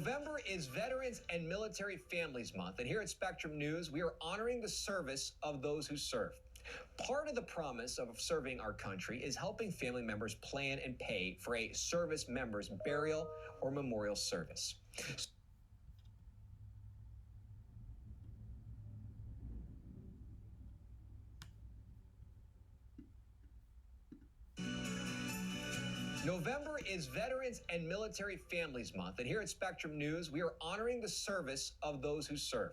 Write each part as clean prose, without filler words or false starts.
November is Veterans and Military Families Month, and here at Spectrum News, we are honoring the service of those who serve. Part of the promise of serving our country is helping family members plan and pay for a service member's burial or memorial service. November is Veterans and Military Families Month, and here at Spectrum News, we are honoring the service of those who serve.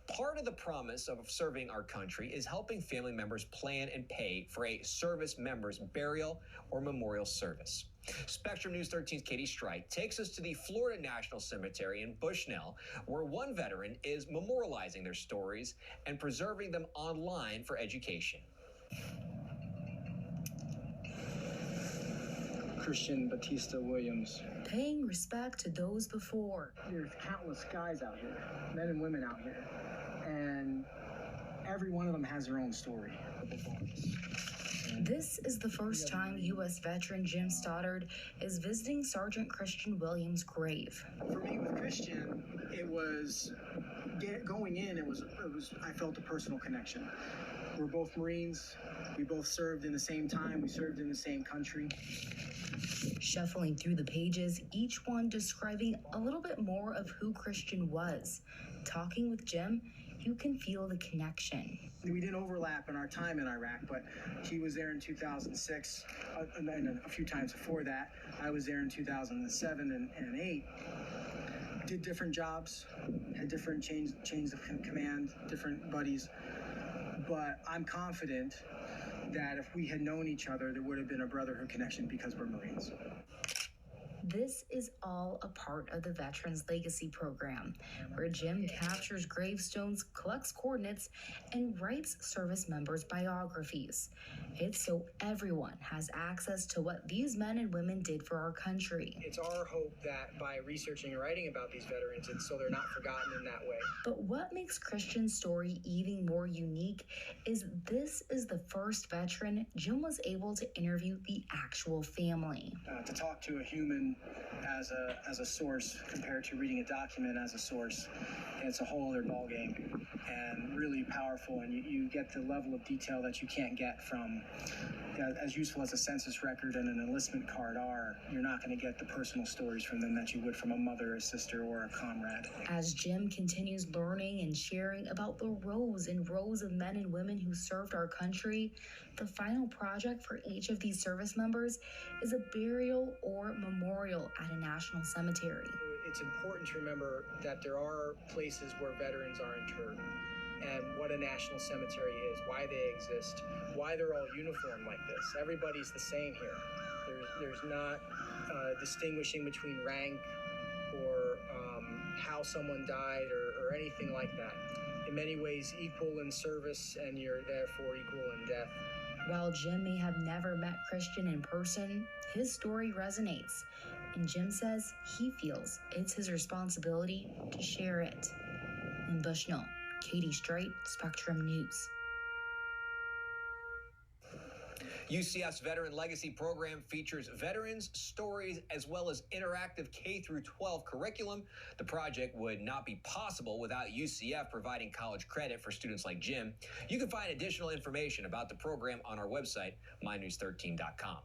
Part of the promise of serving our country is helping family members plan and pay for a service member's burial or memorial service. Spectrum News 13's Katie Streit takes us to the Florida National Cemetery in Bushnell, where one veteran is memorializing their stories and preserving them online for education. Christian Batista Williams. Paying respect to those before. There's countless guys out here, men and women out here, and every one of them has their own story. This is the first time U.S. veteran Jim Stoddard is visiting Sergeant Christian Williams' grave. For me, with Christian, it was going in. It was. I felt a personal connection. We're both Marines. We both served in the same time. We served in the same country. Shuffling through the pages, each one describing a little bit more of who Christian was. Talking with Jim, you can feel the connection. We didn't overlap in our time in Iraq, but he was there in 2006, and a few times before that. I was there in 2007 and 8. Did different jobs, had different chains of command, different buddies. But I'm confident that if we had known each other, there would have been a brotherhood connection because we're Marines. This is all a part of the Veterans Legacy program, where Jim captures gravestones, collects coordinates, and writes service members' biographies. It's so everyone has access to what these men and women did for our country. It's our hope that by researching and writing about these veterans, it's so they're not forgotten in that way. But what makes Christian's story even more unique is this is the first veteran Jim was able to interview the actual family. To talk to a human as a source compared to reading a document as a source, it's a whole other ballgame and really powerful, and you get the level of detail that you can't get from, as useful as a census record and an enlistment card are, you're not going to get the personal stories from them that you would from a mother, a sister, or a comrade. As Jim continues learning and sharing about the rows and rows of men and women who served our country, the final project for each of these service members is a burial or memorial at a national cemetery. It's important to remember that there are places where veterans are interred, and what a national cemetery is, why they exist, why they're all uniformed like this. Everybody's the same here. There's not distinguishing between rank or how someone died or anything like that. In many ways, equal in service, and you're therefore equal in death. While Jim may have never met Christian in person, his story resonates, and Jim says he feels it's his responsibility to share it. In Bushnell, Katie Streit, Spectrum News. UCF's Veteran Legacy program features veterans' stories as well as interactive K-12 curriculum. The project would not be possible without UCF providing college credit for students like Jim. You can find additional information about the program on our website, mynews13.com.